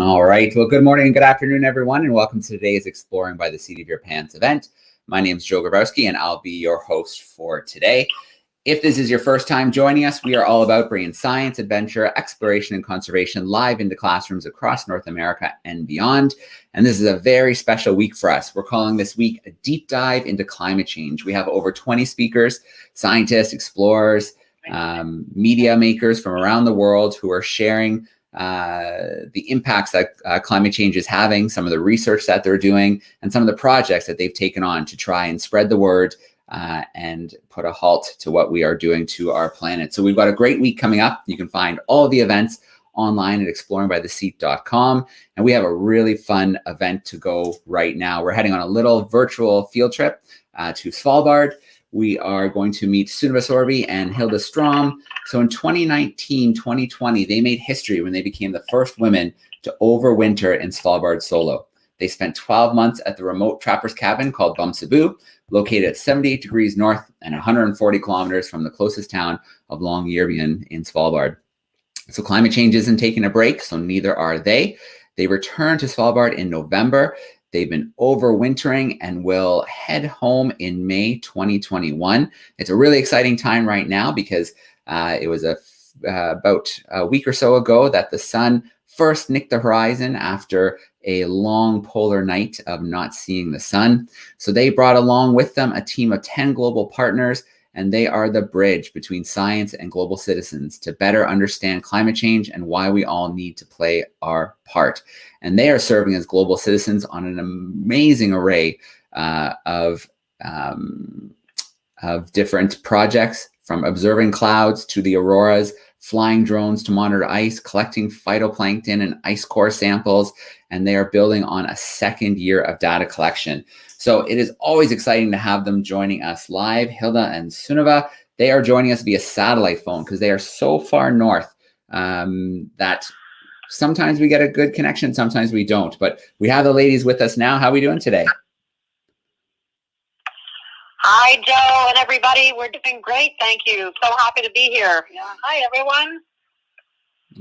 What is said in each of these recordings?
All right. Well, good morning and good afternoon, everyone, and welcome to today's Exploring by the Seat of Your Pants event. My name is Joe Grabowski, and I'll be your host for today. If this is your first time joining us, we are all about bringing science, adventure, exploration, and conservation live into classrooms across North America and beyond. And this is a very special week for us. We're calling this week a deep dive into climate change. We have over 20 speakers, scientists, explorers, media makers from around the world who are sharing the impacts that climate change is having, some of the research that they're doing, and some of the projects that they've taken on to try and spread the word and put a halt to what we are doing to our planet. So we've got a great week coming up. You can find all of the events online at exploringbytheseat.com. And we have a really fun event to go right now. We're heading on a little virtual field trip to Svalbard. We are going to meet Sunniva Sorby and Hilde Strom. So in 2019, 2020, they made history when they became the first women to overwinter in Svalbard solo. They spent 12 months at the remote trapper's cabin called Bamsebu, located at 78 degrees north and 140 kilometers from the closest town of Longyearbyen in Svalbard. So climate change isn't taking a break, so neither are they. They returned to Svalbard in November. They've been overwintering and will head home in May 2021. It's a really exciting time right now because it was about a week or so ago that the sun first nicked the horizon after a long polar night of not seeing the sun. So they brought along with them a team of 10 global partners, and they are the bridge between science and global citizens to better understand climate change and why we all need to play our part. And they are serving as global citizens on an amazing array of different projects, from observing clouds to the auroras, flying drones to monitor ice, collecting phytoplankton and ice core samples, and they are building on a second year of data collection. So it is always exciting to have them joining us live. Hilde and Sunniva, they are joining us via satellite phone because they are so far north that sometimes we get a good connection, sometimes we don't. But we have the ladies with us now. How are we doing today? Hi, Joe and everybody. We're doing great. Thank you. So happy to be here. Yeah. Hi, everyone.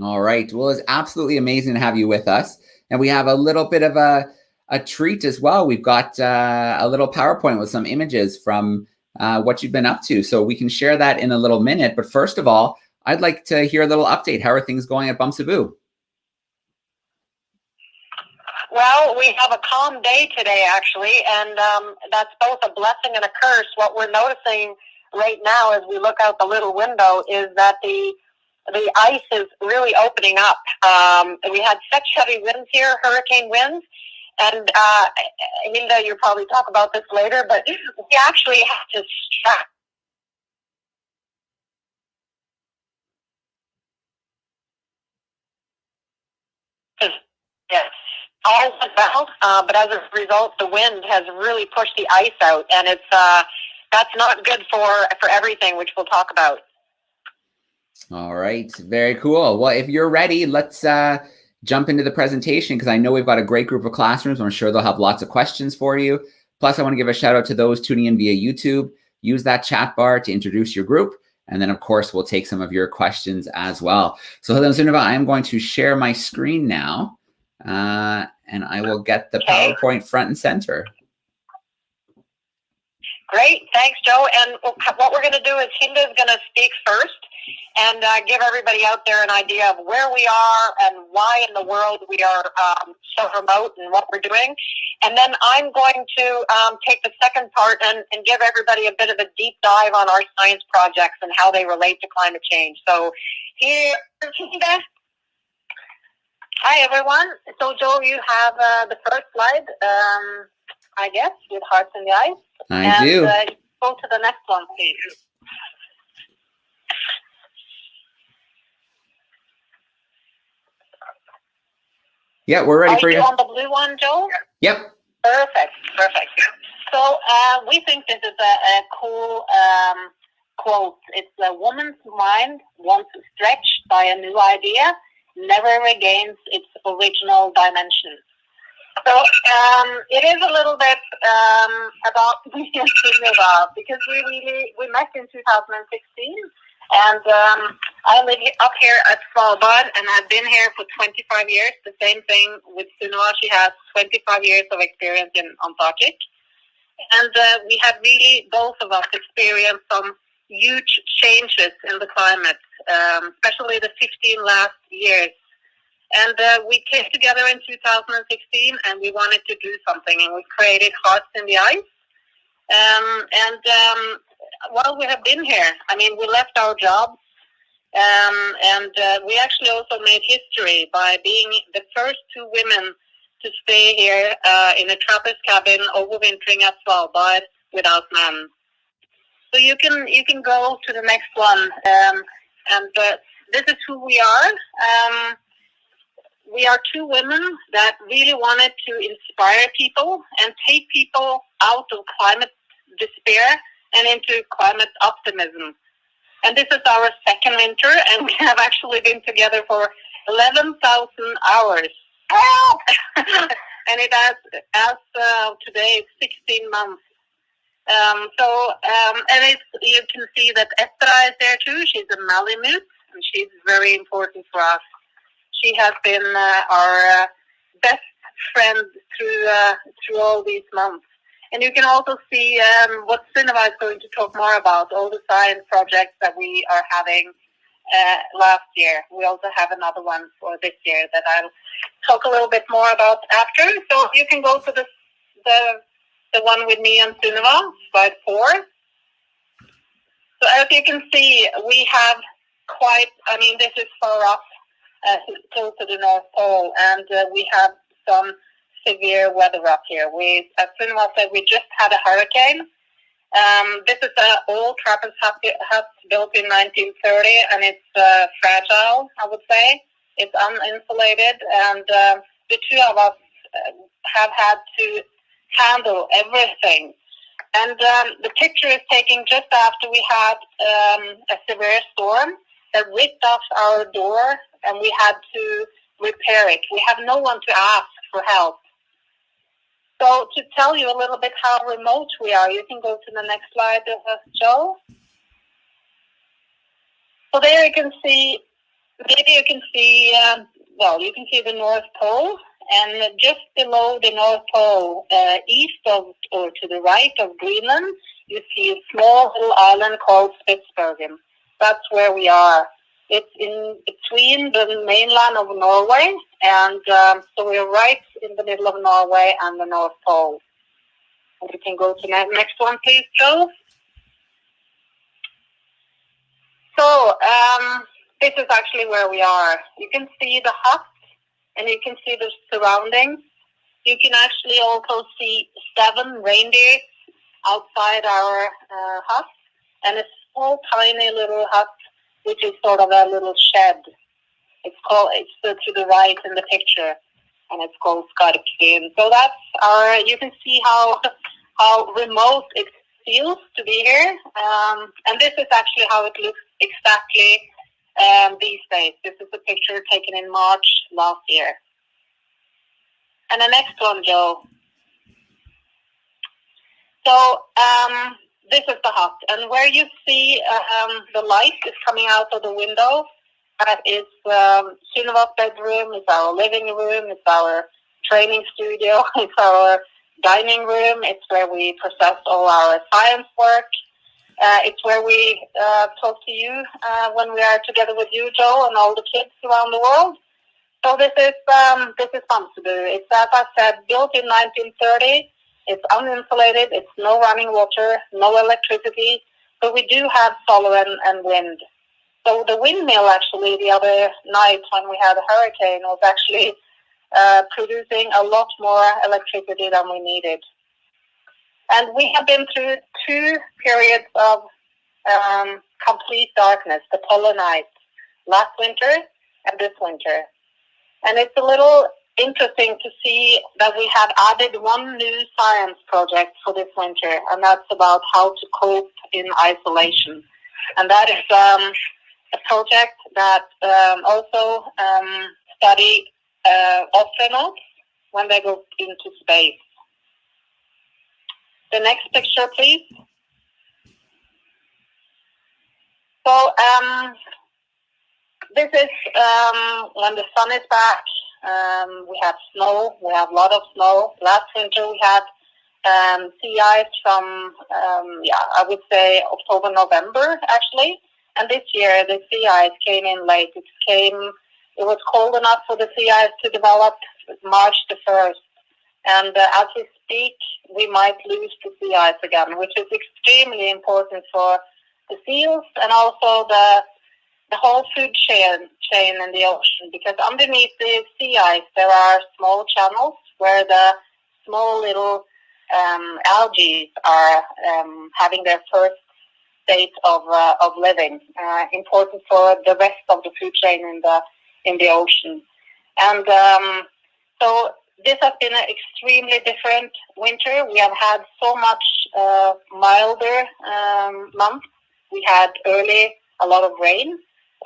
All right. Well, it's absolutely amazing to have you with us. And we have a little bit of a treat as well. We've got a little PowerPoint with some images from what you've been up to. So we can share that in a little minute. But first of all, I'd like to hear a little update. How are things going at Bamsebu? Well, we have a calm day today, actually, and that's both a blessing and a curse. What we're noticing right now as we look out the little window is that the ice is really opening up. We had such heavy winds here, hurricane winds, and Hilde, you'll probably talk about this later, but we actually have to strap. Yes. All went well, but as a result, the wind has really pushed the ice out, and it's that's not good for everything, which we'll talk about. All right, very cool. Well, if you're ready, let's jump into the presentation because I know we've got a great group of classrooms. I'm sure they'll have lots of questions for you. Plus, I want to give a shout out to those tuning in via YouTube. Use that chat bar to introduce your group. And then, of course, we'll take some of your questions as well. So, Hilde and Sunniva, I am going to share my screen now. And I will get the PowerPoint front and center. Great, thanks, Joe. And what we're going to do is Hilde is going to speak first and give everybody out there an idea of where we are and why in the world we are so remote and what we're doing. And then I'm going to take the second part and give everybody a bit of a deep dive on our science projects and how they relate to climate change. So here's Hilde. Hi, everyone. So, Joe, you have the first slide, I guess, with hearts in the eyes. I do. Go to the next one, please. Yeah, we're ready for you. Are you on the blue one, Joe? Yep. Perfect. So we think this is a cool quote. It's a woman's mind, once stretched by a new idea, never regains its original dimension. So it is a little bit about because we met in 2016, And I live up here at Svalbard, and I've been here for 25 years. The same thing with Sunniva. She has 25 years of experience in Antarctic. And we have really, both of us, experienced some huge changes in the climate, especially the 15 last years. And we came together in 2016, and we wanted to do something, and we created Hearts in the Ice. While we have been here, I mean, we left our jobs, and we actually also made history by being the first two women to stay here in a trappist cabin overwintering at Svalbard without men. So you can go to the next one, and this is who we are. We are two women that really wanted to inspire people and take people out of climate despair and into climate optimism. And this is our second winter, and we have actually been together for 11,000 hours. And it has, as today, 16 months. And you can see that Estra is there too. She's a Malamute, and she's very important for us. She has been our best friend through all these months. And you can also see what Sunniva is going to talk more about, all the science projects that we are having last year. We also have another one for this year that I'll talk a little bit more about after. So you can go to the one with me and Sunniva, slide 4. So as you can see, we have this is far up, close to the North Pole, and we have some severe weather up here. As Sunniva said, we just had a hurricane. This is an old trappist hut built in 1930, and it's fragile, I would say. It's uninsulated, and the two of us have had to handle everything. And the picture is taken just after we had a severe storm that ripped off our door, and we had to repair it. We have no one to ask for help. So to tell you a little bit how remote we are, you can go to the next slide, Joe. So there you can see, you can see the North Pole, and just below the North Pole, east of or to the right of Greenland, you see a small little island called Spitsbergen. That's where we are. It's in between the mainland of Norway, and so we're right in the middle of Norway and the North Pole. And you can go to the next one, please, Joe. So this is actually where we are. You can see the hut, and you can see the surroundings. You can actually also see 7 reindeers outside our hut, and a small, tiny little hut, which is sort of a little shed. It's to the right in the picture, and it's called Skarpsvin. So that's you can see how remote it feels to be here. And this is actually how it looks exactly these days. This is a picture taken in March last year. And the next one, Joe. So this is the hut, and where you see the light is coming out of the window. That is Sunniva's bedroom, it's our living room, it's our training studio, it's our dining room, it's where we process all our science work. It's where we talk to you when we are together with you, Joe, and all the kids around the world. So this is Bamsebu. It's, as I said, built in 1930. It's uninsulated. It's no running water, no electricity. But we do have solar and wind. So the windmill, actually, the other night when we had a hurricane, was actually producing a lot more electricity than we needed. And we have been through 2 periods of complete darkness, the polar night, last winter and this winter. And it's a little interesting to see that we have added 1 new science project for this winter, and that's about how to cope in isolation. And that is a project that also study astronauts when they go into space. The next picture, please. So this is when the sun is back. We have snow. We have a lot of snow. Last winter we had sea ice from, I would say October, November, actually. And this year, the sea ice came in late. It was cold enough for the sea ice to develop March the 1st. And as we speak, we might lose the sea ice again, which is extremely important for the seals and also the whole food chain in the ocean. Because underneath the sea ice, there are small channels where the small little algae are having their first state of living, important for the rest of the food chain in the ocean. And so this has been an extremely different winter. We have had so much milder months. We had early a lot of rain.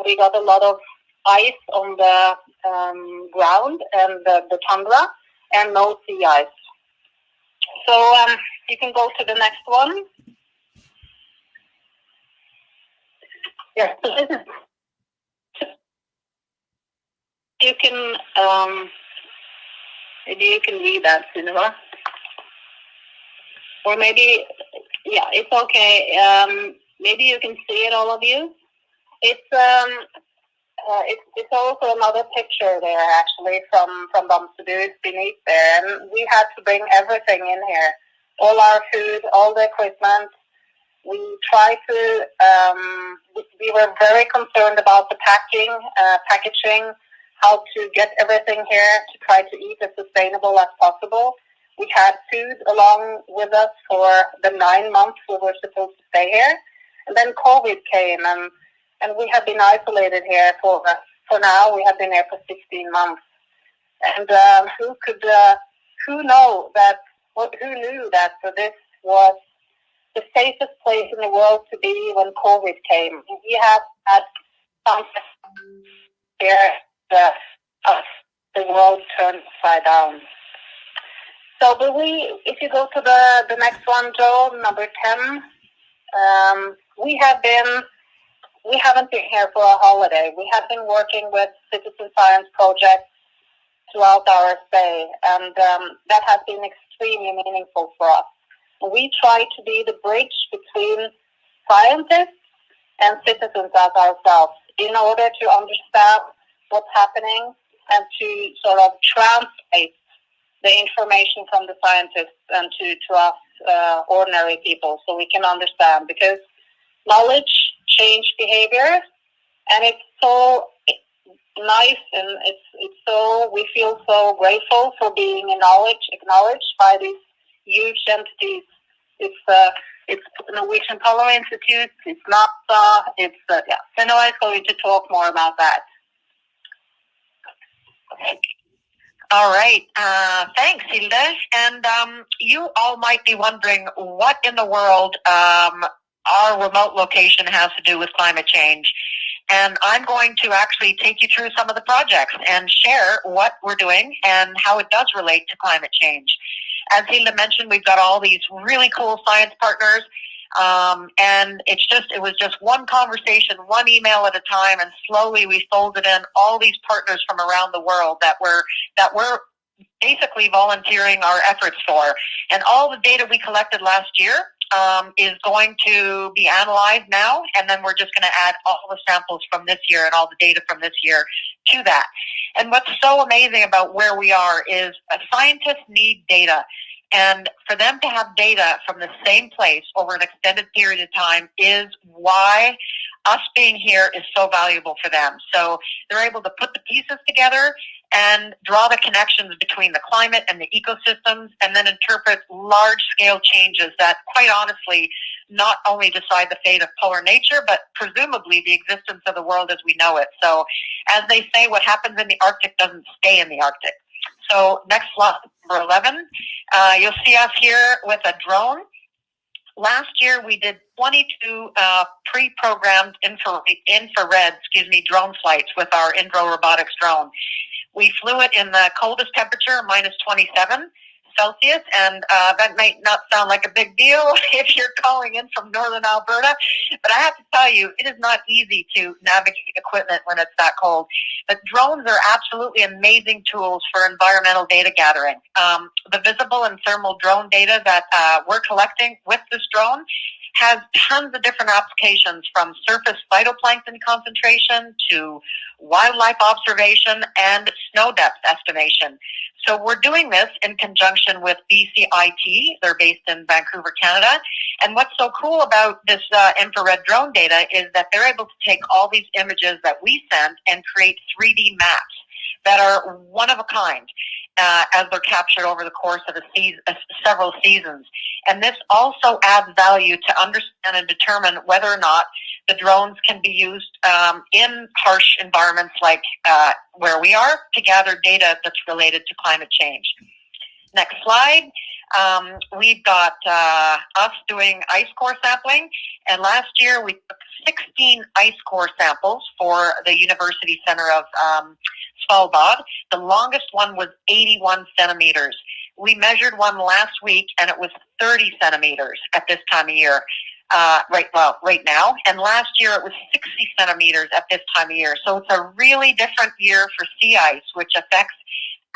We got a lot of ice on the ground and the tundra, and no sea ice. So you can go to the next one. Yeah, so this is, you can maybe you can read that, Sunniva, or maybe it's okay. Maybe you can see it, all of you. It's also another picture there, actually, from Bamsebu beneath there, and we had to bring everything in here, all our food, all the equipment. We tried to. We were very concerned about the packaging, how to get everything here to try to eat as sustainable as possible. We had food along with us for the 9 months we were supposed to stay here, and then COVID came, and we have been isolated here for now. We have been here for 16 months, and who knew that this was the safest place in the world to be when COVID came. We have had some here that the world turned upside down. So, if you go to the next one, Joe, number 10, we haven't been here for a holiday. We have been working with citizen science projects throughout our stay, and that has been extremely meaningful for us. We try to be the bridge between scientists and citizens as ourselves in order to understand what's happening and to sort of translate the information from the scientists and to us ordinary people so we can understand, because knowledge change behavior, and it's so nice, and it's so, we feel so grateful for being acknowledged by these huge entities. It's Norwegian Polar Institute, it's NASA, Sunniva is going to talk more about that. All right. Thanks, Hilde. And you all might be wondering what in the world our remote location has to do with climate change. And I'm going to actually take you through some of the projects and share what we're doing and how it does relate to climate change. As Hilde mentioned, we've got all these really cool science partners. And it was just one conversation, one email at a time, and slowly we folded in all these partners from around the world that we're basically volunteering our efforts for. And all the data we collected last year is going to be analyzed now, and then we're just going to add all the samples from this year and all the data from this year to that. And what's so amazing about where we are is scientists need data. And for them to have data from the same place over an extended period of time is why us being here is so valuable for them. So they're able to put the pieces together and draw the connections between the climate and the ecosystems, and then interpret large-scale changes that, quite honestly, not only decide the fate of polar nature, but presumably the existence of the world as we know it. So, as they say, what happens in the Arctic doesn't stay in the Arctic. So, next slide, number 11. You'll see us here with a drone. Last year, we did 22 pre-programmed infrared drone flights with our Indro robotics drone. We flew it in the coldest temperature, minus 27, Celsius, and that might not sound like a big deal if you're calling in from northern Alberta, but I have to tell you, it is not easy to navigate equipment when it's that cold. But drones are absolutely amazing tools for environmental data gathering. The visible and thermal drone data that we're collecting with this drone has tons of different applications, from surface phytoplankton concentration to wildlife observation and snow depth estimation. So we're doing this in conjunction with BCIT. They're based in Vancouver, Canada. And what's so cool about this infrared drone data is that they're able to take all these images that we send and create 3D maps that are one of a kind as they're captured over the course of several seasons. And this also adds value to understand and determine whether or not the drones can be used in harsh environments like where we are to gather data that's related to climate change. Next slide. We've got us doing ice core sampling, and last year we took 16 ice core samples for the University Center of Svalbard. The longest one was 81 centimeters. We measured one last week, and it was 30 centimeters at this time of year. Right now, and last year it was 60 centimeters at this time of year. So it's a really different year for sea ice, which affects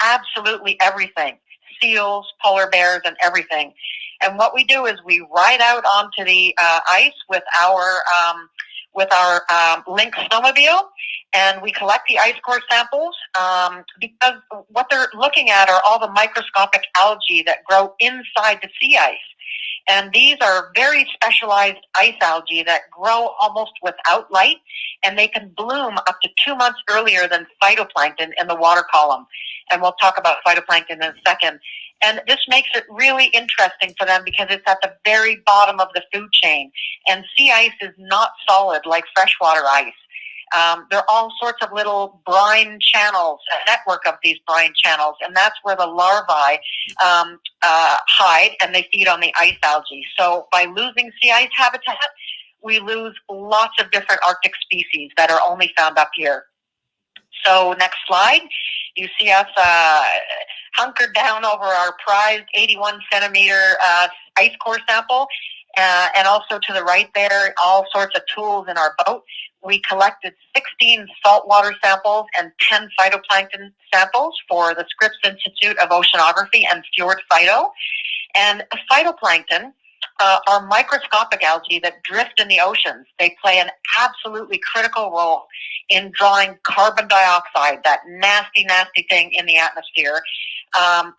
absolutely everything: seals, polar bears, and everything. And what we do is we ride out onto the ice with our Lynx snowmobile, and we collect the ice core samples because what they're looking at are all the microscopic algae that grow inside the sea ice. And these are very specialized ice algae that grow almost without light, and they can bloom up to 2 months earlier than phytoplankton in the water column. And we'll talk about phytoplankton in a second. And this makes it really interesting for them because it's at the very bottom of the food chain. And sea ice is not solid like freshwater ice. There are all sorts of little brine channels, a network of these brine channels, and that's where the larvae hide, and they feed on the ice algae. So by losing sea ice habitat, we lose lots of different Arctic species that are only found up here. So next slide, you see us hunkered down over our prized 81 centimeter ice core sample, and also to the right there, all sorts of tools in our boat. We collected 16 saltwater samples and 10 phytoplankton samples for the Scripps Institute of Oceanography and Fjord Phyto. And phytoplankton are microscopic algae that drift in the oceans. They play an absolutely critical role in drawing carbon dioxide, that nasty, nasty thing in the atmosphere.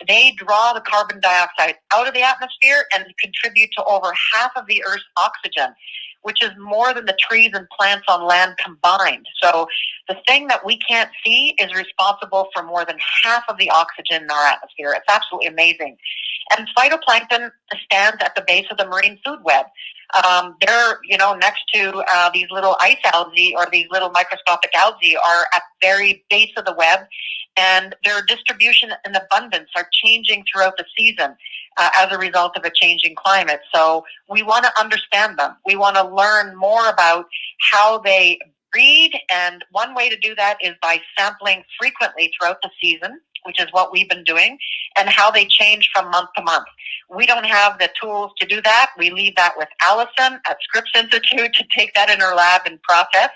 They draw the carbon dioxide out of the atmosphere and contribute to over half of the Earth's oxygen, which is more than the trees and plants on land combined. So the thing that we can't see is responsible for more than half of the oxygen in our atmosphere. It's absolutely amazing. And phytoplankton stands at the base of the marine food web. They're, next to these little ice algae, or these little microscopic algae, are at the very base of the web, and their distribution and abundance are changing throughout the season as a result of a changing climate. So we want to understand them. We want to learn more about how they breed, and one way to do that is by sampling frequently throughout the season, which is what we've been doing, and how they change from month to month. We don't have the tools to do that. We leave that with Allison at Scripps Institute to take that in her lab and process.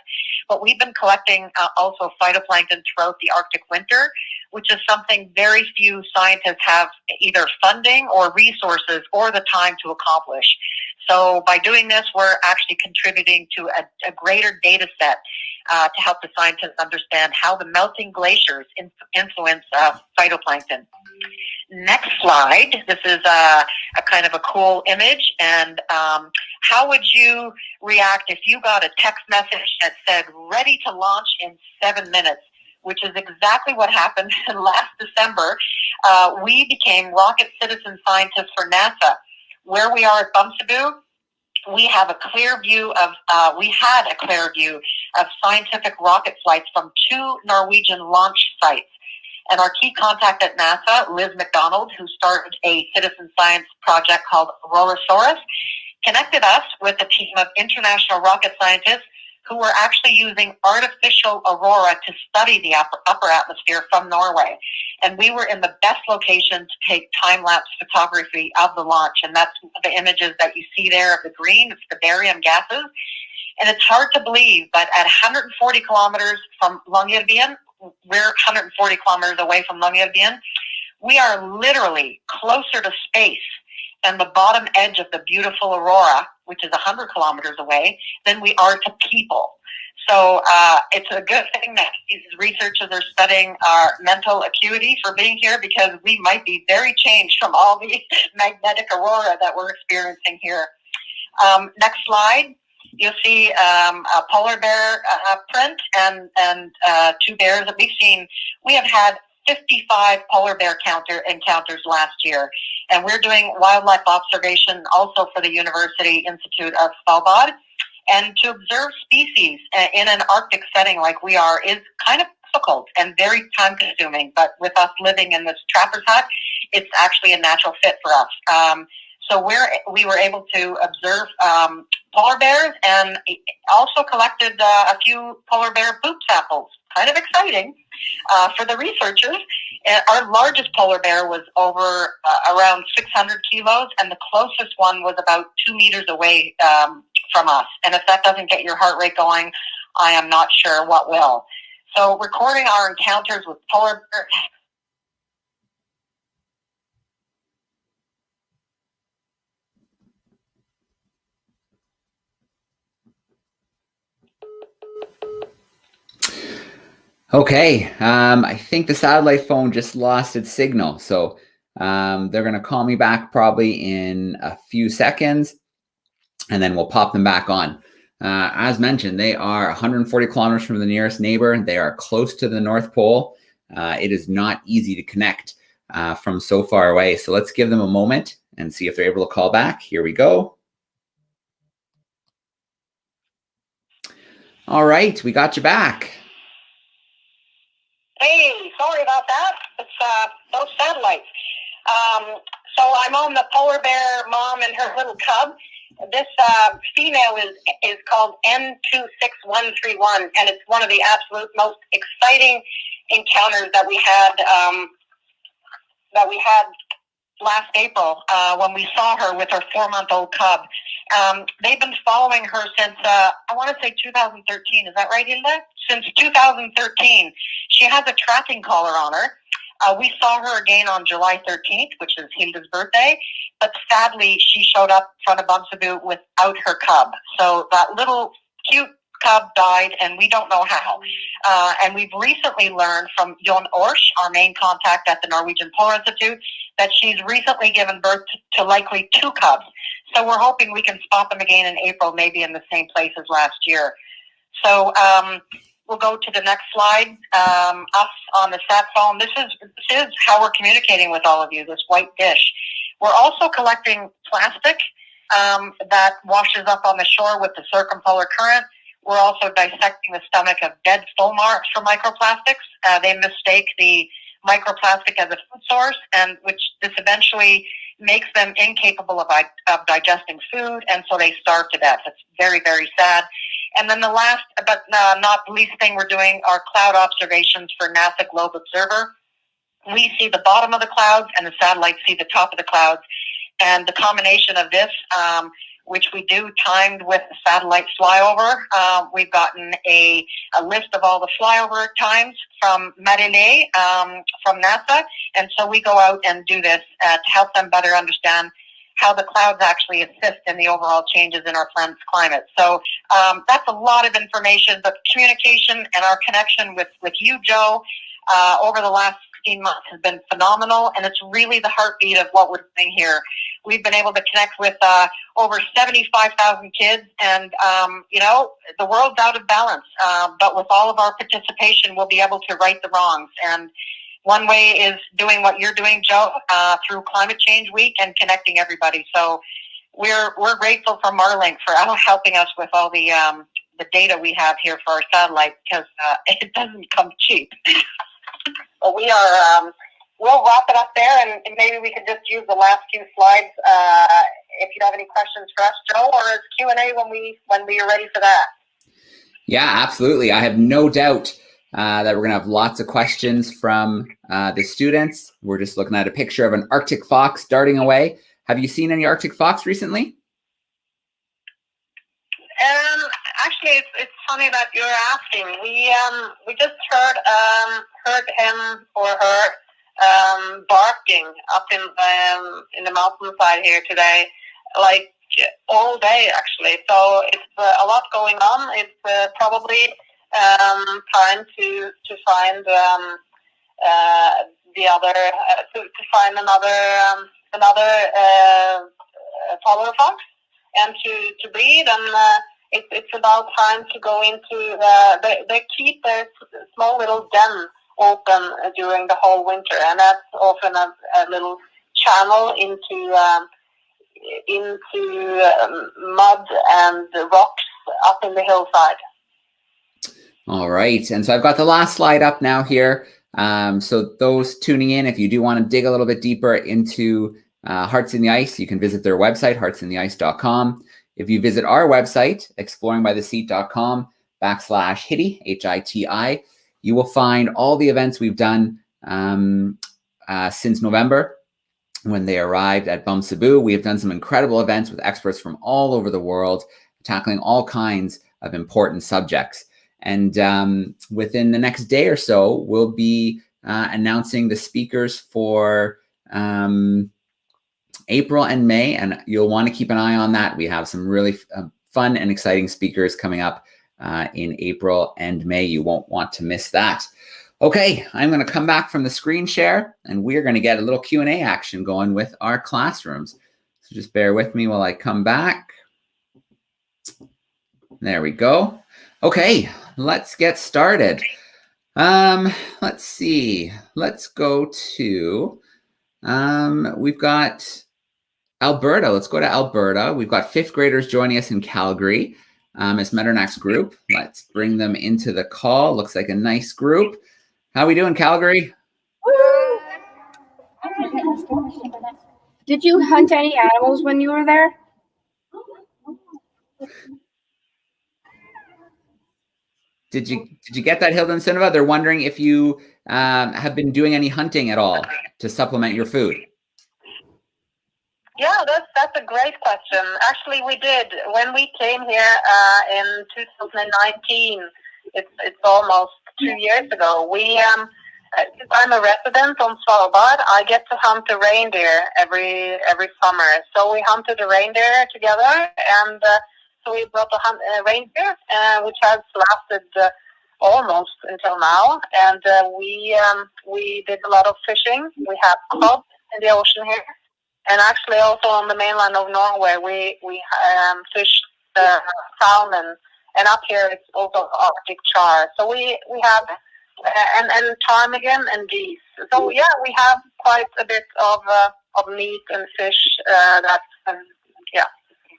But we've been collecting also phytoplankton throughout the Arctic winter, which is something very few scientists have either funding or resources or the time to accomplish. So by doing this, we're actually contributing to a greater data set to help the scientists understand how the melting glaciers influence phytoplankton. Next slide. This is a kind of a cool image. And how would you react if you got a text message that said, ready to launch in 7 minutes? Which is exactly what happened last December. We became rocket citizen scientists for NASA. Where we are at Bamsebu, we had a clear view of scientific rocket flights from 2 Norwegian launch sites. And our key contact at NASA, Liz McDonald, who started a citizen science project called auroras, connected us with a team of international rocket scientists who were actually using artificial aurora to study the upper atmosphere from Norway. And we were in the best location to take time-lapse photography of the launch. And that's the images that you see there of the green. It's the barium gases. And it's hard to believe, but at 140 kilometers from Longyearbyen, we're 140 kilometers away from Longyearbyen, we are literally closer to space and the bottom edge of the beautiful aurora, which is 100 kilometers away, than we are to people. So it's a good thing that these researchers are studying our mental acuity for being here, because we might be very changed from all the magnetic aurora that we're experiencing here. Next slide. You'll see a polar bear print and two bears that we've seen. We have had 55 polar bear encounters last year. And we're doing wildlife observation also for the University Institute of Svalbard. And to observe species in an Arctic setting like we are is kind of difficult and very time consuming. But with us living in this trapper's hut, it's actually a natural fit for us. So we were able to observe polar bears and also collected a few polar bear poop samples. Kind of exciting for the researchers. Our largest polar bear was over around 600 kilos, and the closest one was about 2 meters away from us. And if that doesn't get your heart rate going, I am not sure what will. So recording our encounters with polar bears. Okay, I think the satellite phone just lost its signal, so they're going to call me back probably in a few seconds, and then we'll pop them back on. As mentioned, they are 140 kilometers from the nearest neighbor. They are close to the North Pole. It is not easy to connect from so far away, so let's give them a moment and see if they're able to call back. Here we go. All right, we got you back. Hey, sorry about that. It's those satellites. So I'm on the polar bear mom and her little cub. This female is called N26131, and it's one of the absolute most exciting encounters that we had last April when we saw her with her 4-month-old cub. They've been following her since, I want to say 2013. Is that right, Hilde? Since 2013. She has a tracking collar on her. We saw her again on July 13th, which is Hilde's birthday, but sadly she showed up in front of Bamsebu without her cub. So that little cute cub died, and we don't know how. And we've recently learned from Jon Orsch, our main contact at the Norwegian Polar Institute, that she's recently given birth to likely 2 cubs. So we're hoping we can spot them again in April, maybe in the same place as last year. So we'll go to the next slide. Us on the sat phone. This is how we're communicating with all of you, this white dish. We're also collecting plastic that washes up on the shore with the circumpolar current. We're also dissecting the stomach of dead fulmars for microplastics. They mistake the microplastic as a food source, and which this eventually makes them incapable of digesting food, and so they starve to death. It's very, very sad. And then the last, but not the least thing we're doing are cloud observations for NASA Globe Observer. We see the bottom of the clouds, and the satellites see the top of the clouds. And the combination of this, which we do timed with the satellite flyover, we've gotten a list of all the flyover times from Marilé, from NASA. And so we go out and do this to help them better understand how the clouds actually assist in the overall changes in our planet's climate. So that's a lot of information, but communication and our connection with you, Joe, over the last 16 months has been phenomenal, and it's really the heartbeat of what we're doing here. We've been able to connect with over 75,000 kids, and the world's out of balance, but with all of our participation, we'll be able to right the wrongs. And one way is doing what you're doing, Joe, through Climate Change Week and connecting everybody. So we're grateful for Marlink for helping us with all the data we have here for our satellite, because it doesn't come cheap. But we are, we'll wrap it up there, and maybe we could just use the last few slides if you have any questions for us, Joe, or as Q&A when we are ready for that. Yeah, absolutely. I have no doubt that we're going to have lots of questions from the students. We're just looking at a picture of an Arctic fox darting away. Have you seen any Arctic fox recently? Actually, it's funny that you're asking. We just heard him or her barking up in the mountainside here today, like all day actually. So it's a lot going on. It's probably time to find the other to find another follower fox and to breed, and it's about time to go into they keep their small little den open during the whole winter, and that's often a little channel into mud and rocks up in the hillside. All right, and so I've got the last slide up now here. So those tuning in, if you do want to dig a little bit deeper into Hearts in the Ice, you can visit their website, heartsintheIce.com. If you visit our website, exploringbytheseat.com/Hiti, H-I-T-I, you will find all the events we've done since November when they arrived at Bamsebu. We have done some incredible events with experts from all over the world, tackling all kinds of important subjects. And within the next day or so, we'll be announcing the speakers for April and May, and you'll want to keep an eye on that. We have some really fun and exciting speakers coming up in April and May. You won't want to miss that. Okay, I'm going to come back from the screen share, and we're going to get a little Q&A action going with our classrooms. So just bear with me while I come back. There we go. Okay, let's get started. Let's see. Let's go to, we've got Alberta. Let's go to Alberta. We've got fifth graders joining us in Calgary. It's Metternach's group. Let's bring them into the call. Looks like a nice group. How are we doing, Calgary? Did you hunt any animals when you were there? Did you get that, Hilde and Sunniva? They're wondering if you have been doing any hunting at all to supplement your food. Yeah, that's a great question. Actually, we did. When we came here in 2019, it's almost 2 years ago. Since I'm a resident on Svalbard, I get to hunt the reindeer every summer. So we hunted the reindeer together, and so we brought a reindeer, which has lasted almost until now. And we did a lot of fishing. We have cod in the ocean here. And actually also on the mainland of Norway, we fish salmon, and up here it's also Arctic char. So we have and ptarmigan and geese. So yeah, we have quite a bit of meat and fish that's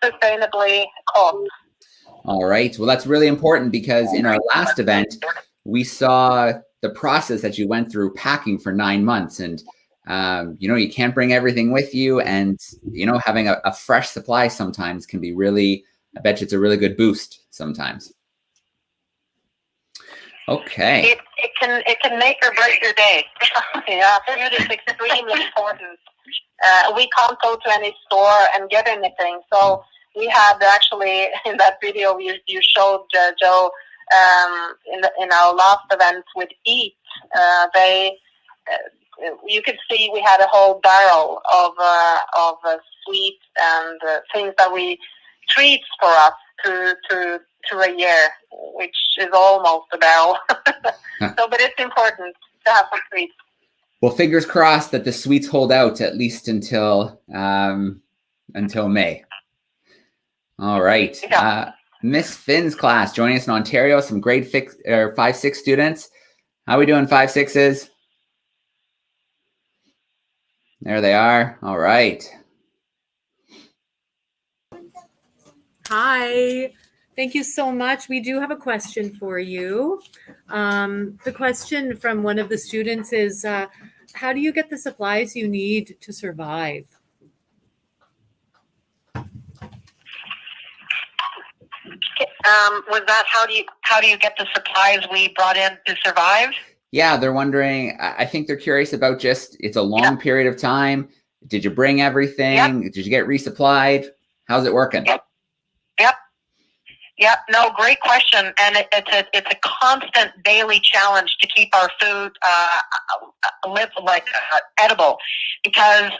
sustainably caught. All right. Well, that's really important because in our last event, we saw the process that you went through packing for 9 months, and you can't bring everything with you, and having a fresh supply sometimes can be really, I bet you it's a really good boost sometimes. Okay. It can make or break your day. Yeah, food is extremely important. We can't go to any store and get anything, so we had actually in that video you showed, Joe, in our last event with Eat, you could see we had a whole barrel of sweets and things that treats for us to a year, which is almost a barrel. But it's important to have some sweets. Well, fingers crossed that the sweets hold out at least until May. All right. Yeah. Miss Finn's class joining us in Ontario, some grade 5-6 students. How are we doing, 5-6s? There they are. All right. Hi. Thank you so much. We do have a question for you. The question from one of the students is, how do you get the supplies you need to survive? Was that how do you get the supplies we brought in to survive? Yeah, they're wondering. I think they're curious about just, it's a long period of time. Did you bring everything? Did you get resupplied? How's it working? Yep. No, great question. And it's a constant daily challenge to keep our food edible, because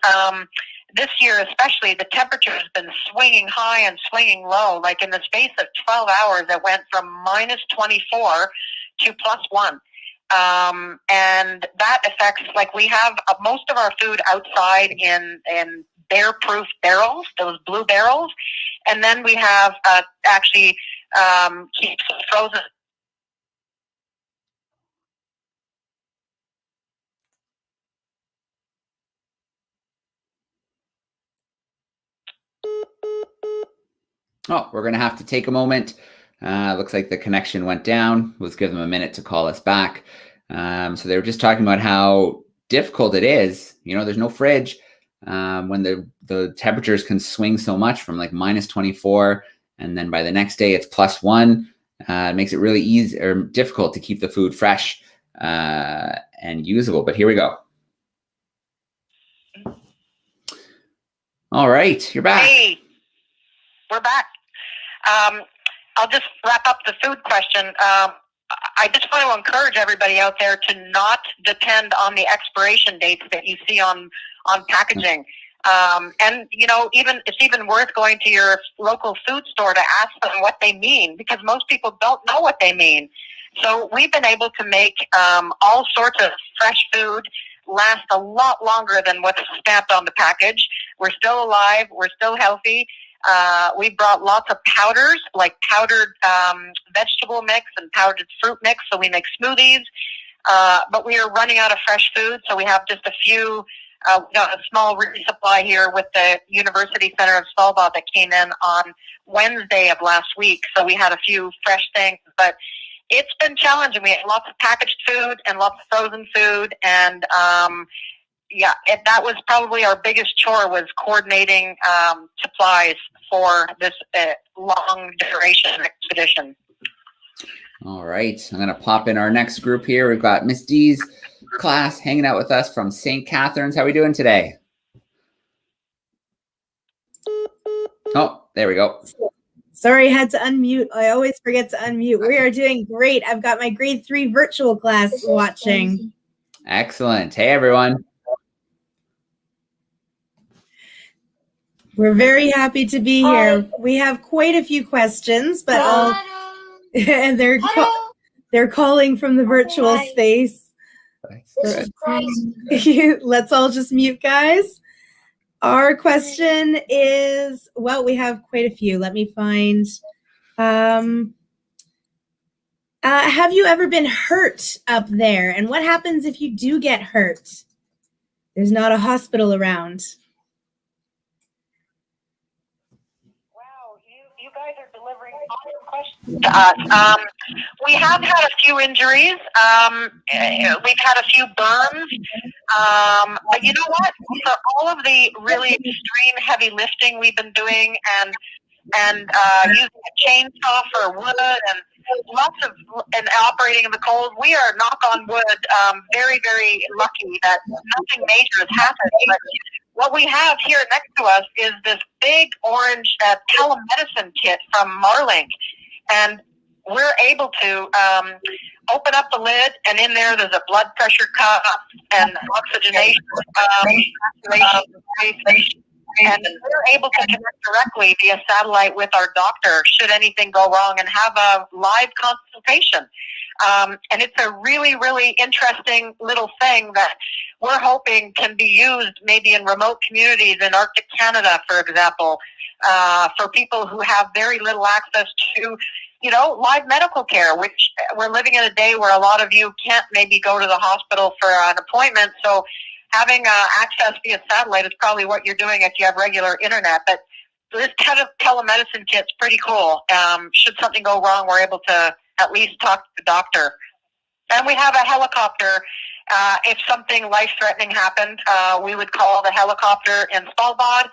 this year especially, the temperature has been swinging high and swinging low. Like in the space of 12 hours, it went from -24 to +1. And that affects, like, we have most of our food outside in bear-proof barrels, those blue barrels. And then we have actually keeps frozen. Oh, we're going to have to take a moment. Looks like the connection went down. Let's give them a minute to call us back. So they were just talking about how difficult it is. You know, there's no fridge when the temperatures can swing so much from like -24, and then by the next day it's +1. It makes it really easy or difficult to keep the food fresh and usable. But here we go. All right, you're back. Hey, we're back. I'll just wrap up the food question. I just want to encourage everybody out there to not depend on the expiration dates that you see on packaging. And, you know, it's even worth going to your local food store to ask them what they mean, because most people don't know what they mean. So we've been able to make all sorts of fresh food last a lot longer than what's stamped on the package. We're still alive. We're still healthy. We brought lots of powders, like powdered vegetable mix and powdered fruit mix, so we make smoothies. But we are running out of fresh food, so we have just a few. We got a small resupply here with the University Center of Svalbard that came in on Wednesday of last week. So we had a few fresh things, but it's been challenging. We had lots of packaged food and lots of frozen food, and that was probably our biggest chore, was coordinating supplies for this long duration expedition. All right, I'm going to pop in our next group here. We've got Miss D's class hanging out with us from St. Catharines. How are we doing today? Oh, there we go. Sorry, I had to unmute. I always forget to unmute. We are doing great. I've got my grade 3 virtual class watching. Excellent. Hey, everyone. We're very happy to be here. We have quite a few questions, but and they're calling from the virtual space. Let's all just mute, guys. Our question is, well, we have quite a few. Let me find. Have you ever been hurt up there? And what happens if you do get hurt? There's not a hospital around. You guys are delivering awesome questions to us. We have had a few injuries. We've had a few burns. But you know what? For all of the really extreme heavy lifting we've been doing, and using a chainsaw for wood, and operating in the cold, we are, knock on wood, very, very lucky that nothing major has happened. But what we have here next to us is this big orange telemedicine kit from Marlink, and we're able to open up the lid, and in there's a blood pressure cuff and oxygenation, and we're able to connect directly via satellite with our doctor should anything go wrong, and have a live consultation. And it's a really, really interesting little thing that we're hoping can be used maybe in remote communities in Arctic Canada, for example, for people who have very little access to, live medical care, which we're living in a day where a lot of you can't maybe go to the hospital for an appointment. So having access via satellite is probably what you're doing if you have regular internet. But this kind of telemedicine kit's pretty cool. Should something go wrong, we're able to at least talk to the doctor. And we have a helicopter. If something life-threatening happened, we would call the helicopter in Svalbard,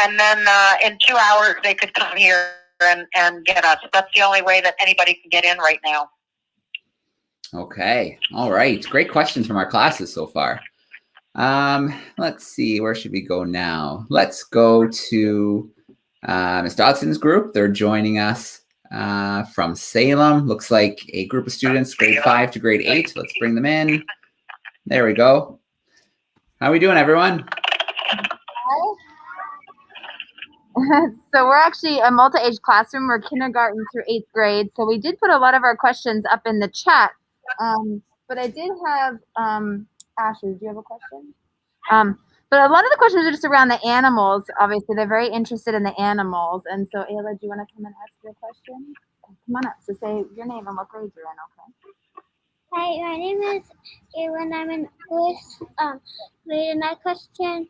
and then in 2 hours they could come here and get us. That's the only way that anybody can get in right now. Okay. All right. Great questions from our classes so far. Let's see. Where should we go now? Let's go to Ms. Dodson's group. They're joining us from Salem. Looks like a group of students, grade 5 to grade 8. Let's bring them in. There we go. How are we doing, everyone? So we're actually a multi-age classroom. We're kindergarten through 8th grade. So we did put a lot of our questions up in the chat. But I did have, Ashley, do you have a question? But a lot of the questions are just around the animals. Obviously, they're very interested in the animals. And so, Ayla, do you want to come and ask your question? Come on up. So say your name and what grade you're in, okay? Hi, my name is Ayla, I'm in first grade, and my question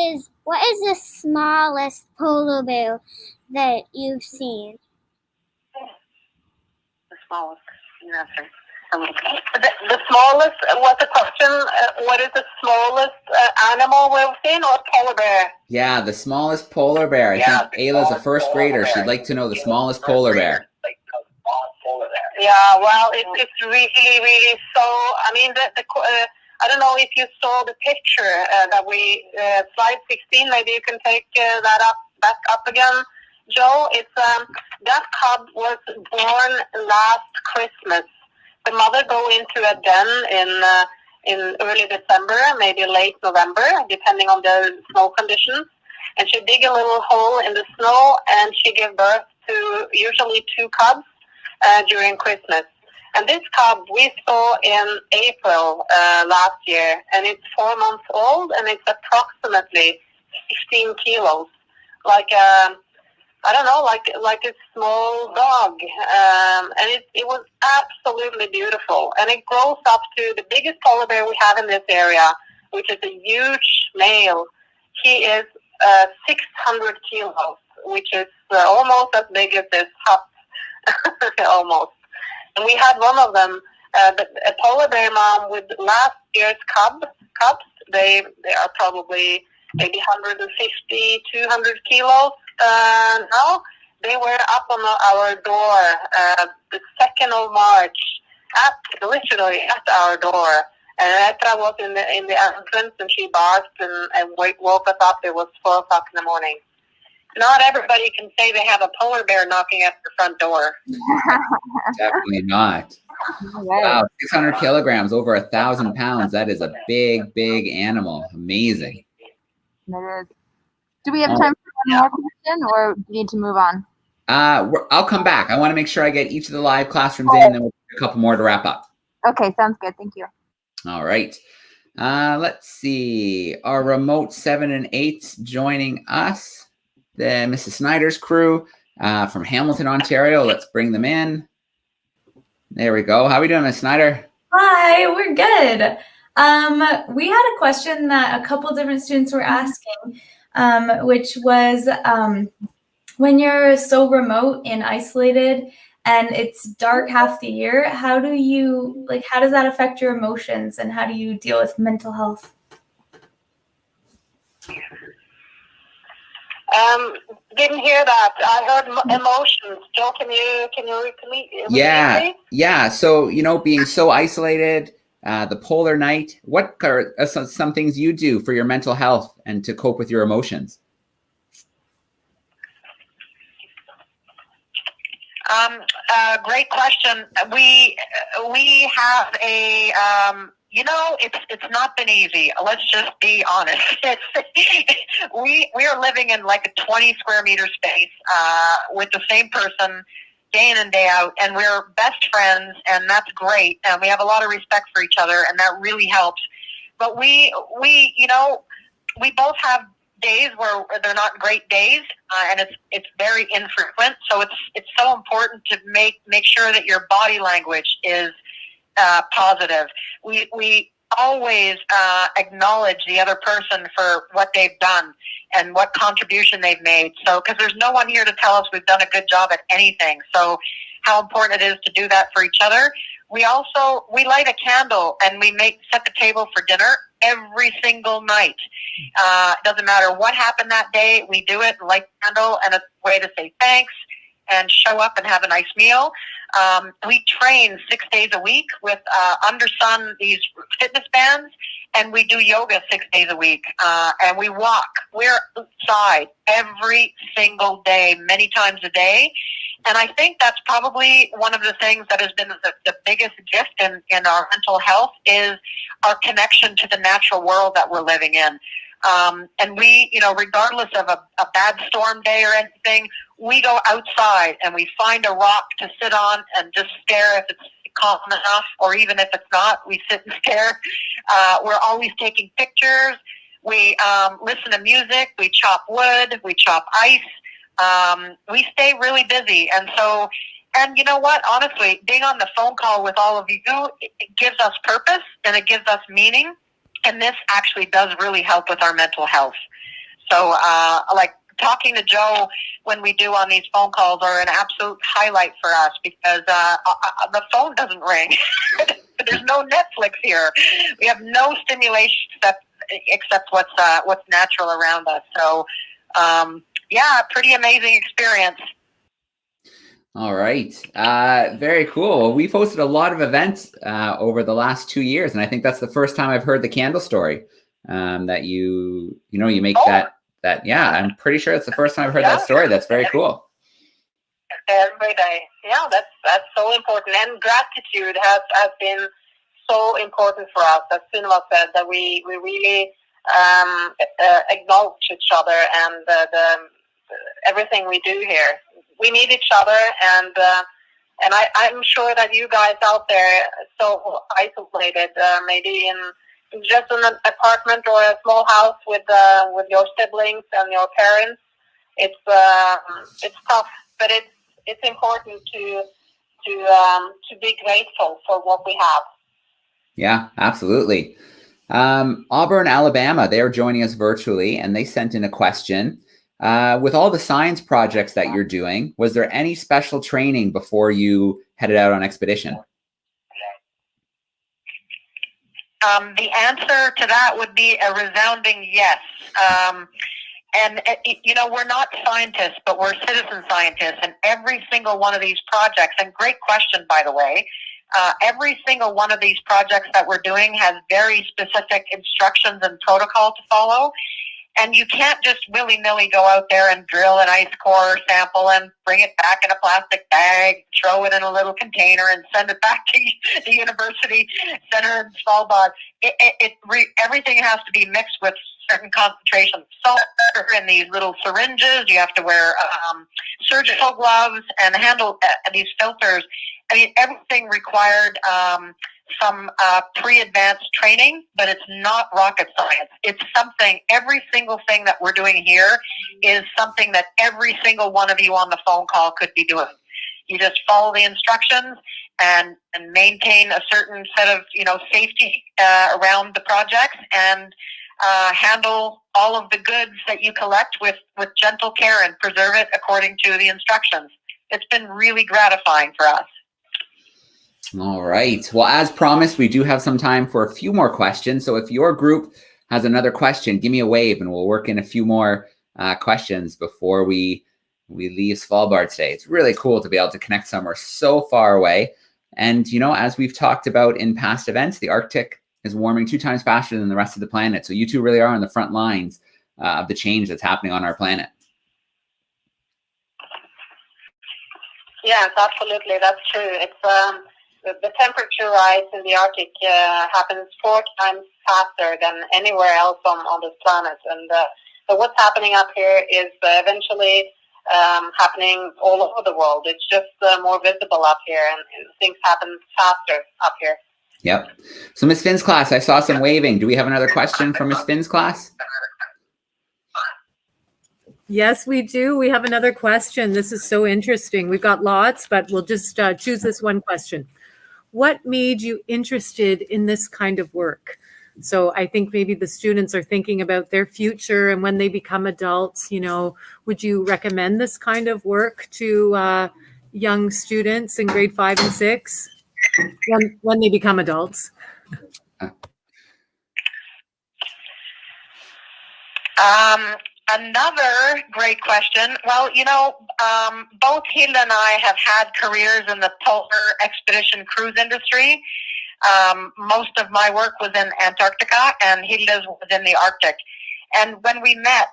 is, what is the smallest polar bear that you've seen? The smallest, the smallest, what's the question? What is the smallest animal we've seen, or polar bear? Yeah, the smallest polar bear. I think Ayla's a first grader. She'd like to know the smallest polar bear. Yeah, well, it's really, really so. I mean, I don't know if you saw the picture that we slide 16. Maybe you can take that back up again, Joe. It's that cub was born last Christmas. The mother go into a den in early December, maybe late November, depending on the snow conditions, and she dig a little hole in the snow, and she give birth to usually 2 cubs during Christmas. And this cub we saw in April last year, and it's 4 months old, and it's approximately 15 kilos, like I don't know, like a small dog, and it was absolutely beautiful. And it grows up to the biggest polar bear we have in this area, which is a huge male. He is 600 kilos, which is almost as big as this hut, almost. And we had one of them, a polar bear mom with last year's cubs. They are probably maybe 150, 200 kilos. Now they were up on our door the 2nd of March, literally at our door. And Etra was in the entrance, and she barked and woke us up. It was 4 o'clock in the morning. Not everybody can say they have a polar bear knocking at the front door. Definitely not. Wow, 600 kilograms, over 1,000 pounds. That is a big, big animal. Amazing. It is. Do we have time for one more question, or do you need to move on? I'll come back. I want to make sure I get each of the live classrooms in, and then we'll do a couple more to wrap up. Okay, sounds good. Thank you. All right. Let's see. Our remote 7 and 8 joining us. The Mrs. Snyder's crew from Hamilton, Ontario. Let's bring them in. There we go. How are we doing, Miss Snyder? Hi, we're good. We had a question that a couple different students were asking, which was when you're so remote and isolated and it's dark half the year, how does that affect your emotions, and how do you deal with mental health? Didn't hear that. I heard emotions. Joe, can you repeat? Yeah. So, being so isolated, the polar night, what are some things you do for your mental health and to cope with your emotions? Great question. We have a it's not been easy. Let's just be honest. We are living in like a 20 square meter space with the same person day in and day out, and we're best friends, and that's great. And we have a lot of respect for each other, and that really helps. But we both have days where they're not great days, and it's very infrequent. So it's so important to make sure that your body language is positive. We always acknowledge the other person for what they've done and what contribution they've made. So, because there's no one here to tell us we've done a good job at anything. So, how important it is to do that for each other. We light a candle and we set the table for dinner every single night. Doesn't matter what happened that day. We do it, light the candle, and it's a way to say thanks and show up and have a nice meal. We train 6 days a week with under sun, these fitness bands, and we do yoga 6 days a week, and we walk. We're outside every single day, many times a day. And I think that's probably one of the things that has been the biggest gift in our mental health is our connection to the natural world that we're living in. And we, regardless of a bad storm day or anything, we go outside and we find a rock to sit on and just stare if it's calm enough, or even if it's not, we sit and stare. We're always taking pictures. We listen to music. We chop wood. We chop ice. We stay really busy. And you know what? Honestly, being on the phone call with all of you, it gives us purpose and it gives us meaning. And this actually does really help with our mental health. So, like talking to Joe when we do on these phone calls are an absolute highlight for us because the phone doesn't ring. There's no Netflix here. We have no stimulation except what's natural around us. So, yeah, pretty amazing experience. All right. Very cool. Well, we've hosted a lot of events over the last 2 years, and I think that's the first time I've heard the candle story that you make that. Yeah, I'm pretty sure it's the first time I've heard that story. That's very cool. Every day. Yeah, that's so important. And gratitude has been so important for us, as Sunniva said, that we really acknowledge each other and everything we do here. We need each other, and I'm sure that you guys out there are so isolated, maybe in just an apartment or a small house with your siblings and your parents. It's tough, but it's important to be grateful for what we have. Yeah, absolutely. Auburn, Alabama, they're joining us virtually, and they sent in a question. With all the science projects that you're doing, was there any special training before you headed out on expedition? The answer to that would be a resounding yes. And we're not scientists, but we're citizen scientists. And every single one of these projects, and great question, by the way, every single one of these projects that we're doing has very specific instructions and protocol to follow. And you can't just willy-nilly go out there and drill an ice core sample and bring it back in a plastic bag, throw it in a little container, and send it back to the university center in Svalbard. Everything has to be mixed with certain concentrations. Salt in these little syringes. You have to wear surgical gloves and handle these filters. I mean, everything required some pre-advanced training, but it's not rocket science. It's something, every single thing that we're doing here is something that every single one of you on the phone call could be doing. You just follow the instructions and maintain a certain set of, safety around the projects and handle all of the goods that you collect with gentle care and preserve it according to the instructions. It's been really gratifying for us. All right. Well, as promised, we do have some time for a few more questions. So if your group has another question, give me a wave and we'll work in a few more questions before we leave Svalbard today. It's really cool to be able to connect somewhere so far away. And, as we've talked about in past events, the Arctic is warming 2 times faster than the rest of the planet. So you two really are on the front lines of the change that's happening on our planet. Yes, absolutely. That's true. It's the temperature rise in the Arctic happens 4 times faster than anywhere else on this planet. And so what's happening up here is eventually happening all over the world. It's just more visible up here, and things happen faster up here. Yep. So Miss Finn's class, I saw some waving. Do we have another question from Miss Finn's class? Yes, we do. We have another question. This is so interesting. We've got lots, but we'll just choose this one question. What made you interested in this kind of work? So I think maybe the students are thinking about their future and when they become adults, would you recommend this kind of work to young students in grade 5 and 6 when they become adults? Another great question. Well, both Hilde and I have had careers in the polar expedition cruise industry. Most of my work was in Antarctica, and Hilde's was in the Arctic. And when we met,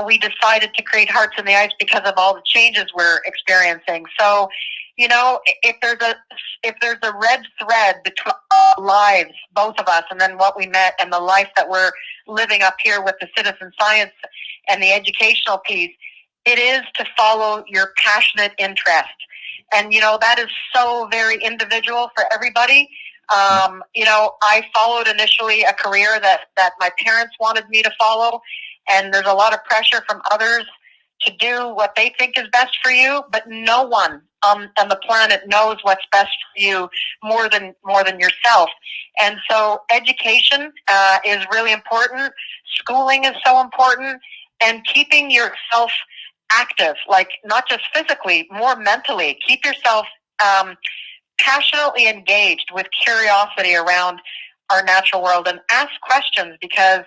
we decided to create Hearts in the Ice because of all the changes we're experiencing. So, if there's a red thread between our lives, both of us, and then what we met and the life that we're living up here with the citizen science and the educational piece, it is to follow your passionate interest. And, that is so very individual for everybody. I followed initially a career that my parents wanted me to follow, and there's a lot of pressure from others to do what they think is best for you, but no one on the planet knows what's best for you more than yourself. And so education is really important. Schooling is so important, and keeping yourself active, like not just physically, more mentally. Keep yourself passionately engaged with curiosity around our natural world, and ask questions, because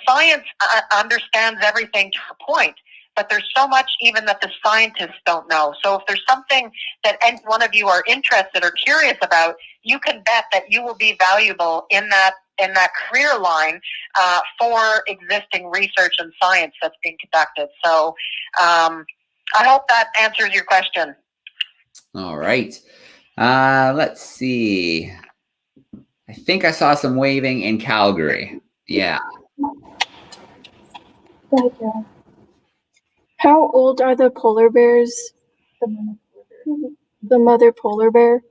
science understands everything to a point, but there's so much even that the scientists don't know. So if there's something that any one of you are interested or curious about, you can bet that you will be valuable in that career line for existing research and science that's being conducted. So I hope that answers your question. All right. Let's see. I think I saw some waving in Calgary. Yeah. How old are the polar bears? The mother polar bear?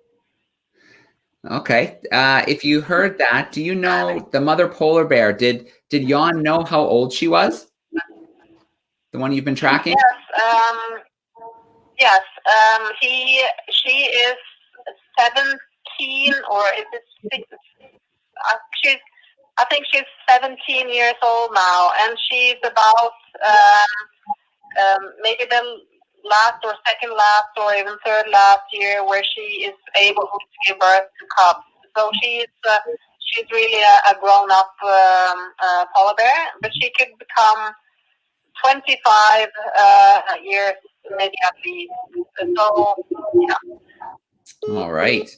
Okay. If you heard that, do you know the mother polar bear? Did Jan know how old she was? The one you've been tracking? Yes. She is 17, or is it? I think she's 17 years old now, and she's about maybe the last or second last or even third last year where she is able to give birth to cubs. So she's really a grown-up polar bear, but she could become 25 years maybe at least. So, yeah. All right.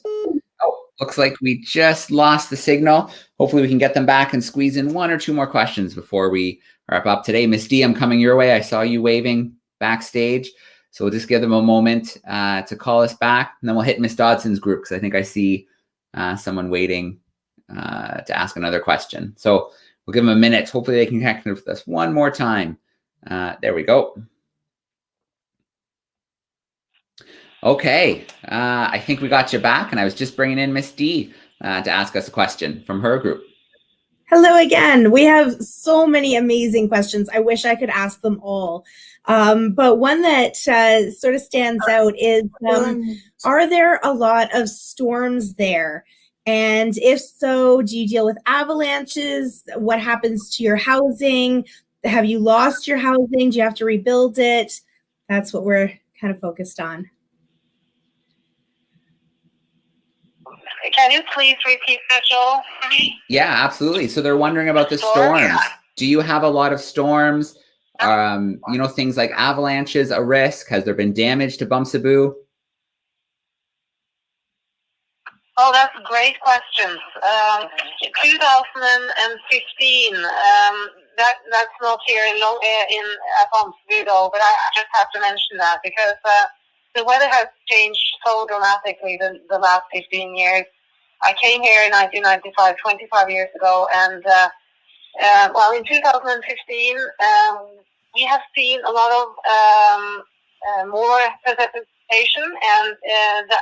Oh, looks like we just lost the signal. Hopefully we can get them back and squeeze in one or two more questions before we wrap up today. Miss D, I'm coming your way. I saw you waving backstage. So we'll just give them a moment to call us back, and then we'll hit Miss Dodson's group, because I think I see someone waiting to ask another question. So we'll give them a minute. Hopefully they can connect with us one more time. There we go. Okay, I think we got you back, and I was just bringing in Miss D to ask us a question from her group. Hello again. We have so many amazing questions. I wish I could ask them all. But one that sort of stands out is, are there a lot of storms there? And if so, do you deal with avalanches? What happens to your housing? Have you lost your housing? Do you have to rebuild it? That's what we're kind of focused on. Can you please repeat that, Joel, for me? Yeah, absolutely. So they're wondering about the storms. Do you have a lot of storms? Things like avalanches a risk? Has there been damage to Bamsebu? Oh, that's a great question. 2015, that's not here in Bamsebu though, but I just have to mention that because the weather has changed so dramatically the last 15 years. I came here in 1995, 25 years ago, and in 2015, we have seen a lot of more precipitation, and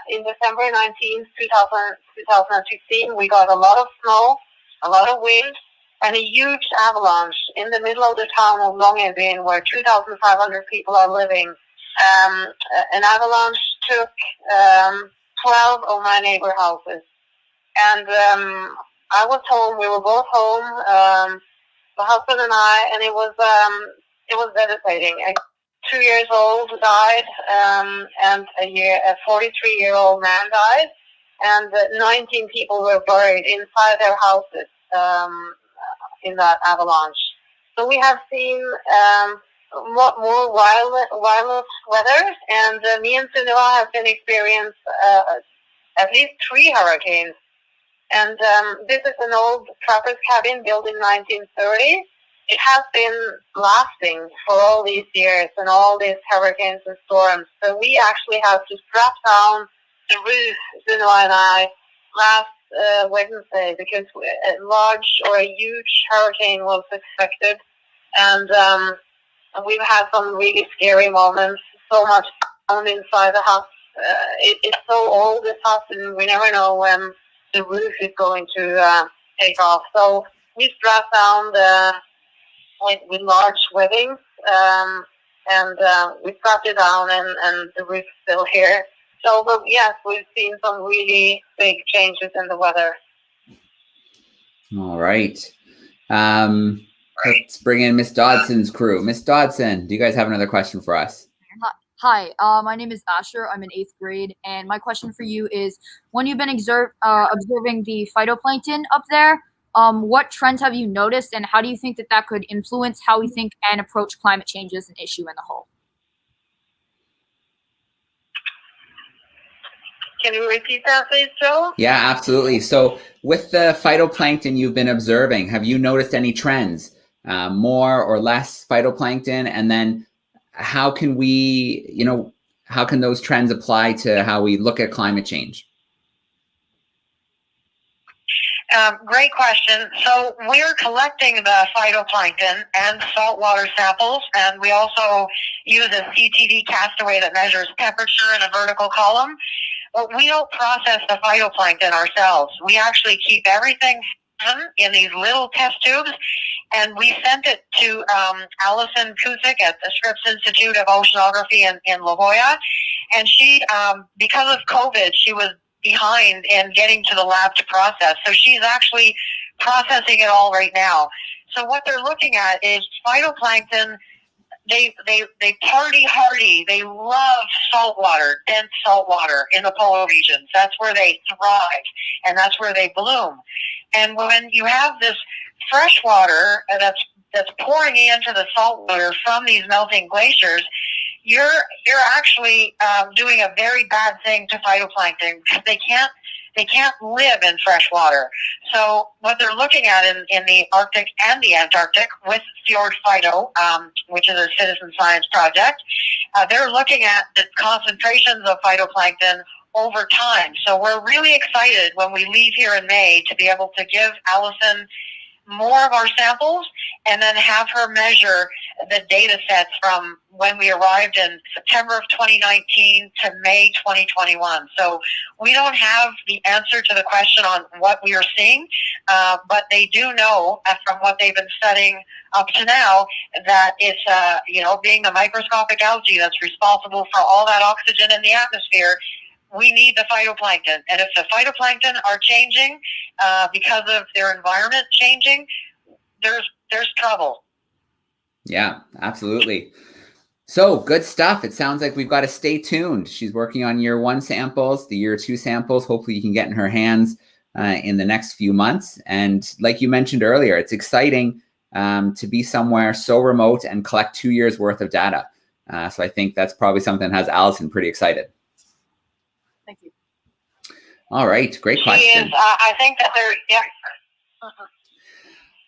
in December 19th, 2015, we got a lot of snow, a lot of wind, and a huge avalanche in the middle of the town of Longyearbyen, where 2,500 people are living. An avalanche took 12 of my neighbor houses, and I was home. We were both home, my husband and I, and it was devastating. A 2-year-old died, and a 43-year-old man died, and 19 people were buried inside their houses in that avalanche. So we have seen more violent weather, and me and Sunniva have been experienced at least 3 hurricanes. And this is an old trapper's cabin built in 1930. It has been lasting for all these years and all these hurricanes and storms. So we actually had to strap down the roof, Sunniva and I, last Wednesday because a huge hurricane was expected. And we've had some really scary moments, so much sound inside the house. It's so old, this house, and we never know when the roof is going to take off. So we strapped down with large webbing, and we strapped it down, and the roof is still here. So, but yes, we've seen some really big changes in the weather. All right. Let's bring in Miss Dodson's crew. Miss Dodson, do you guys have another question for us? Hi, my name is Asher. I'm in 8th grade, and my question for you is, when you've been observing the phytoplankton up there, what trends have you noticed, and how do you think that could influence how we think and approach climate change as an issue in the whole? Can you repeat that, please, Joe? Yeah, absolutely. So with the phytoplankton you've been observing, have you noticed any trends? More or less phytoplankton? And then how can how can those trends apply to how we look at climate change? Great question. So we're collecting the phytoplankton and saltwater samples, and we also use a CTV castaway that measures temperature in a vertical column. But we don't process the phytoplankton ourselves. We actually keep everything in these little test tubes, and we sent it to Alison Kuzik at the Scripps Institute of Oceanography in La Jolla. And she, because of COVID, she was behind in getting to the lab to process. So she's actually processing it all right now. So what they're looking at is phytoplankton. They party hardy. They love saltwater, dense saltwater in the polar regions. That's where they thrive, and that's where they bloom. And when you have this fresh water that's pouring into the saltwater from these melting glaciers, you're actually doing a very bad thing to phytoplankton because they can't live in fresh water. So what they're looking at in the Arctic and the Antarctic with Fjord Phyto, which is a citizen science project, they're looking at the concentrations of phytoplankton over time. So we're really excited when we leave here in May to be able to give Alison more of our samples and then have her measure the data sets from when we arrived in September of 2019 to May 2021. So we don't have the answer to the question on what we are seeing, but they do know from what they've been studying up to now that it's, being the microscopic algae that's responsible for all that oxygen in the atmosphere, we need the phytoplankton. And if the phytoplankton are changing because of their environment changing, there's trouble. Yeah, absolutely. So good stuff. It sounds like we've got to stay tuned. She's working on year 1 samples, the year 2 samples. Hopefully you can get in her hands in the next few months. And like you mentioned earlier, it's exciting to be somewhere so remote and collect 2 years worth of data. So I think that's probably something that has Alison pretty excited. Thank you. All right, great question. She is, I think that they're, yeah.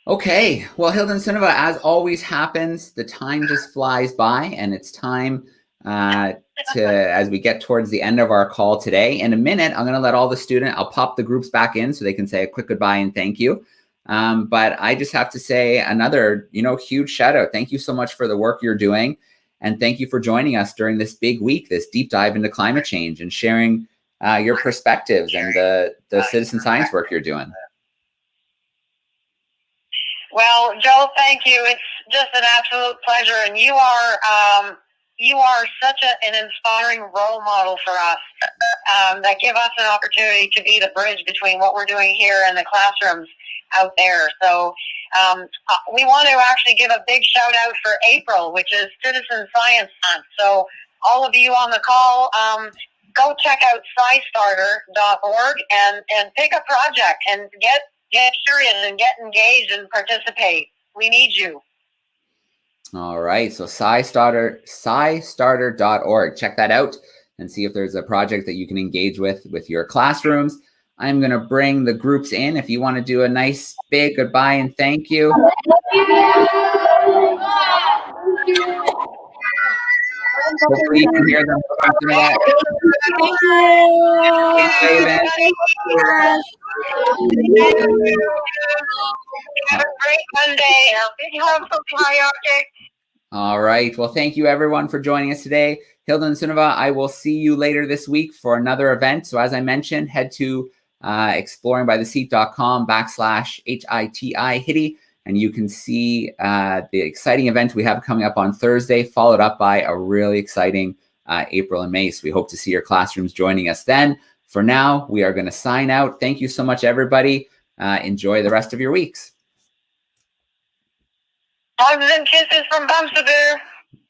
Okay, well, Hilde and Sunniva, as always happens, the time just flies by, and it's time as we get towards the end of our call today. In a minute, I'm going to let all the I'll pop the groups back in so they can say a quick goodbye and thank you. But I just have to say another, huge shout out. Thank you so much for the work you're doing. And thank you for joining us during this big week, this deep dive into climate change and sharing your perspectives and the citizen science work you're doing. Well, Joe, thank you. It's just an absolute pleasure. And you are such an inspiring role model for us that give us an opportunity to be the bridge between what we're doing here and the classrooms out there. So we want to actually give a big shout out for April, which is Citizen Science Month. So all of you on the call, go check out scistarter.org and pick a project and get curious and get engaged and participate. We need you. All right, so SciStarter.org. Check that out and see if there's a project that you can engage with your classrooms. I'm going to bring the groups in. If you want to do a nice big goodbye and thank you. Hopefully you can hear them. Thank you. Thanks, David. Have a great Monday. A big hug from the High Arctic. All right. Well, thank you everyone for joining us today. Hilde and Sunniva, I will see you later this week for another event. So as I mentioned, head to exploringbytheseat.com/HITI and you can see the exciting event we have coming up on Thursday, followed up by a really exciting April and May. So we hope to see your classrooms joining us then. For now, we are going to sign out. Thank you so much, everybody. Enjoy the rest of your weeks. Hugs and kisses from Bamsebu.